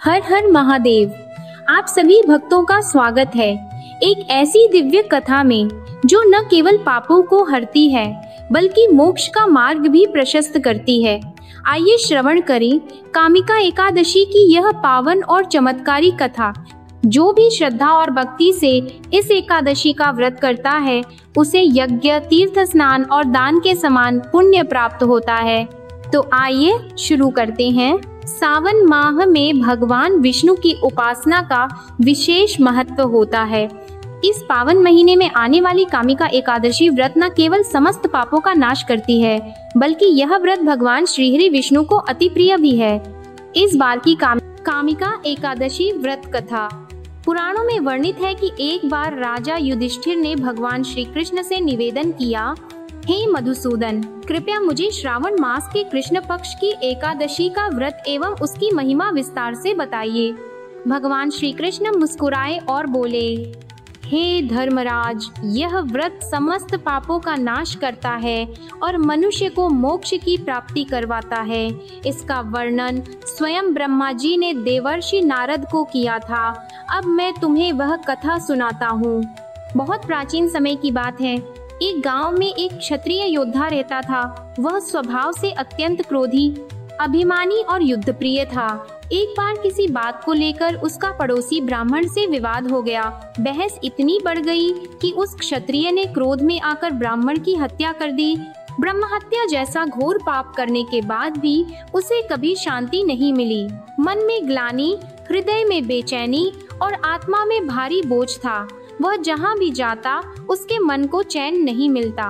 हर हर महादेव। आप सभी भक्तों का स्वागत है एक ऐसी दिव्य कथा में जो न केवल पापों को हरती है बल्कि मोक्ष का मार्ग भी प्रशस्त करती है। आइए श्रवण करें कामिका एकादशी की यह पावन और चमत्कारी कथा। जो भी श्रद्धा और भक्ति से इस एकादशी का व्रत करता है उसे यज्ञ, तीर्थ स्नान और दान के समान पुण्य प्राप्त होता है। तो आइए शुरू करते हैं। सावन माह में भगवान विष्णु की उपासना का विशेष महत्व होता है। इस पावन महीने में आने वाली कामिका एकादशी व्रत न केवल समस्त पापों का नाश करती है बल्कि यह व्रत भगवान श्रीहरि विष्णु को अति प्रिय भी है। इस बार की कामिका एकादशी व्रत कथा पुराणों में वर्णित है कि एक बार राजा युधिष्ठिर ने भगवान श्री कृष्ण से निवेदन किया, हे मधुसूदन, कृपया मुझे श्रावण मास के कृष्ण पक्ष की एकादशी का व्रत एवं उसकी महिमा विस्तार से बताइए। भगवान श्री कृष्ण मुस्कुराए और बोले, हे धर्मराज, यह व्रत समस्त पापों का नाश करता है और मनुष्य को मोक्ष की प्राप्ति करवाता है। इसका वर्णन स्वयं ब्रह्मा जी ने देवर्षि नारद को किया था। अब मैं तुम्हें वह कथा सुनाता हूँ। बहुत प्राचीन समय की बात है। एक गांव में एक क्षत्रिय योद्धा रहता था। वह स्वभाव से अत्यंत क्रोधी, अभिमानी और युद्ध प्रिय था। एक बार किसी बात को लेकर उसका पड़ोसी ब्राह्मण से विवाद हो गया। बहस इतनी बढ़ गई कि उस क्षत्रिय ने क्रोध में आकर ब्राह्मण की हत्या कर दी। ब्रह्म हत्या जैसा घोर पाप करने के बाद भी उसे कभी शांति नहीं मिली। मन में ग्लानि, हृदय में बेचैनी और आत्मा में भारी बोझ था। वह जहाँ भी जाता उसके मन को चैन नहीं मिलता।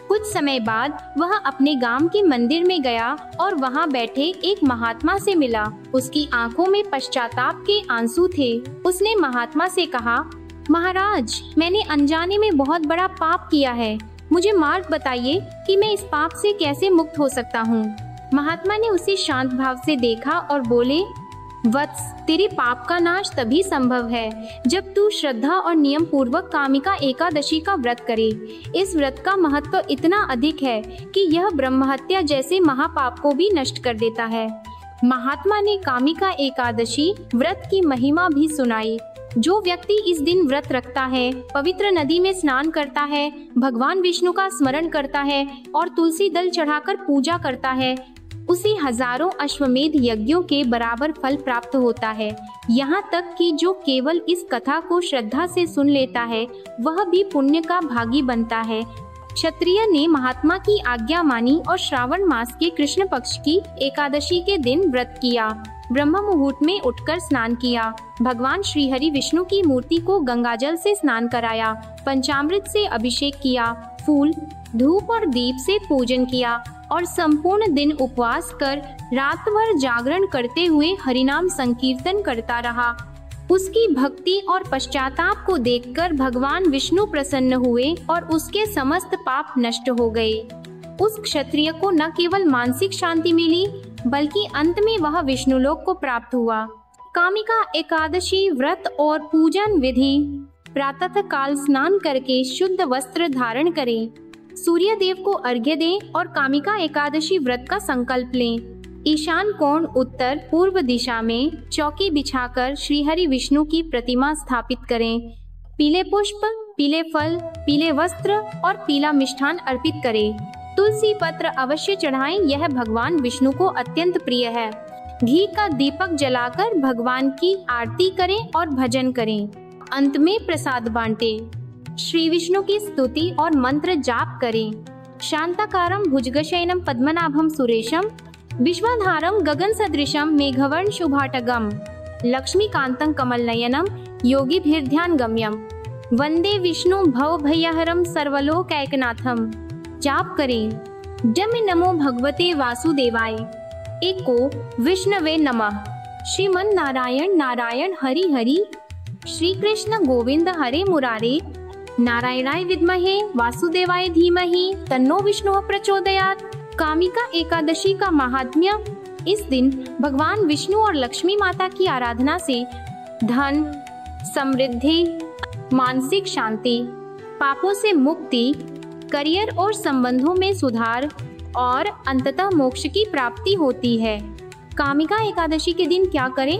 कुछ समय बाद वह अपने गांव के मंदिर में गया और वहां बैठे एक महात्मा से मिला। उसकी आंखों में पश्चाताप के आंसू थे। उसने महात्मा से कहा, महाराज, मैंने अनजाने में बहुत बड़ा पाप किया है। मुझे मार्ग बताइए कि मैं इस पाप से कैसे मुक्त हो सकता हूँ। महात्मा ने उसे शांत भाव से देखा और बोले, वत्स, तेरे पाप का नाश तभी संभव है जब तू श्रद्धा और नियम पूर्वक कामिका एकादशी का व्रत करे। इस व्रत का महत्व इतना अधिक है कि यह ब्रह्म हत्या जैसे महापाप को भी नष्ट कर देता है। महात्मा ने कामिका एकादशी व्रत की महिमा भी सुनाई। जो व्यक्ति इस दिन व्रत रखता है, पवित्र नदी में स्नान करता है, भगवान विष्णु का स्मरण करता है और तुलसी दल चढ़ाकर पूजा करता है, उसे हजारों अश्वमेध यज्ञों के बराबर फल प्राप्त होता है। यहाँ तक कि जो केवल इस कथा को श्रद्धा से सुन लेता है वह भी पुण्य का भागी बनता है। क्षत्रिय ने महात्मा की आज्ञा मानी और श्रावण मास के कृष्ण पक्ष की एकादशी के दिन व्रत किया। ब्रह्म मुहूर्त में उठकर स्नान किया। भगवान श्रीहरि विष्णु की मूर्ति को गंगाजल से स्नान कराया, पंचामृत से अभिषेक किया, फूल, धूप और दीप से पूजन किया और संपूर्ण दिन उपवास कर रात भर जागरण करते हुए हरिनाम संकीर्तन करता रहा। उसकी भक्ति और पश्चाताप को देखकर भगवान विष्णु प्रसन्न हुए और उसके समस्त पाप नष्ट हो गए। उस क्षत्रिय को न केवल मानसिक शांति मिली बल्कि अंत में वह विष्णुलोक को प्राप्त हुआ। कामिका एकादशी व्रत और पूजन विधि। प्रातः काल स्नान करके शुद्ध वस्त्र धारण करें, सूर्य देव को अर्घ्य दें और कामिका एकादशी व्रत का संकल्प लें। ईशान कोण उत्तर पूर्व दिशा में चौकी बिछाकर श्रीहरि विष्णु की प्रतिमा स्थापित करें। पीले पुष्प, पीले फल, पीले वस्त्र और पीला मिष्ठान अर्पित करें। तुलसी पत्र अवश्य चढ़ाएं, यह भगवान विष्णु को अत्यंत प्रिय है। घी का दीपक जलाकर भगवान की आरती करें और भजन करें। अंत में प्रसाद बांटें। श्री विष्णु की स्तुति और मंत्र जाप करें। शांताकारं भुजगशयनं पद्मनाभं सुरेशं विश्वाधारं गगन सदृशं मेघवर्ण शुभाटगम लक्ष्मीकांतं कमलनयनं योगिभिर्ध्यान गम्यम वंदे विष्णु भवभयहरं सर्वलोकैकनाथम। जाप करें। जम नमो भगवते वासुदेवाय। एको विष्णवे नमः। श्रीमन नारायण नारायण हरि हरि। श्री कृष्ण गोविंद हरे मुरारे। नारायणाय विद्महे वासुदेवाय धीमहि तन्नो विष्णु प्रचोदयात्। कामिका एकादशी का महात्म्य। इस दिन भगवान विष्णु और लक्ष्मी माता की आराधना से धन, समृद्धि, मानसिक शांति, पापों से मुक्ति, करियर और संबंधों में सुधार और अंततः मोक्ष की प्राप्ति होती है। कामिका एकादशी के दिन क्या करें?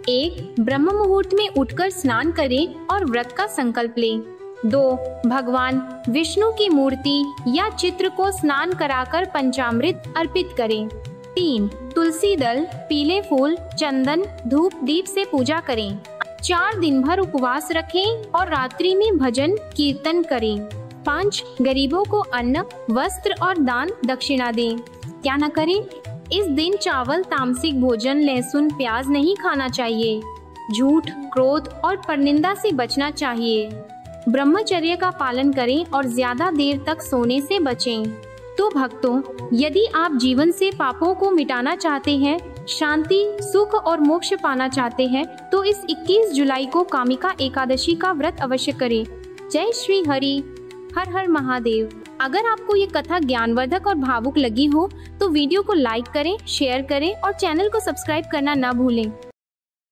1. ब्रह्म मुहूर्त में उठकर स्नान करें और व्रत का संकल्प लें। 2. भगवान विष्णु की मूर्ति या चित्र को स्नान कराकर पंचामृत अर्पित करें। 3. तुलसी दल, पीले फूल, चंदन, धूप दीप से पूजा करें। 4. दिन भर उपवास रखें और रात्रि में भजन कीर्तन करें। 5. गरीबों को अन्न, वस्त्र और दान दक्षिणा दें। क्या न करें? इस दिन चावल, तामसिक भोजन, लहसुन, प्याज नहीं खाना चाहिए। झूठ, क्रोध और परनिंदा से बचना चाहिए। ब्रह्मचर्य का पालन करें और ज्यादा देर तक सोने से बचें। तो भक्तों, यदि आप जीवन से पापों को मिटाना चाहते हैं, शांति, सुख और मोक्ष पाना चाहते हैं, तो इस 21 जुलाई को कामिका एकादशी का व्रत अवश्य करें। जय श्री हरि, हर हर महादेव। अगर आपको ये कथा ज्ञानवर्धक और भावुक लगी हो तो वीडियो को लाइक करें, शेयर करें और चैनल को सब्सक्राइब करना न भूलें।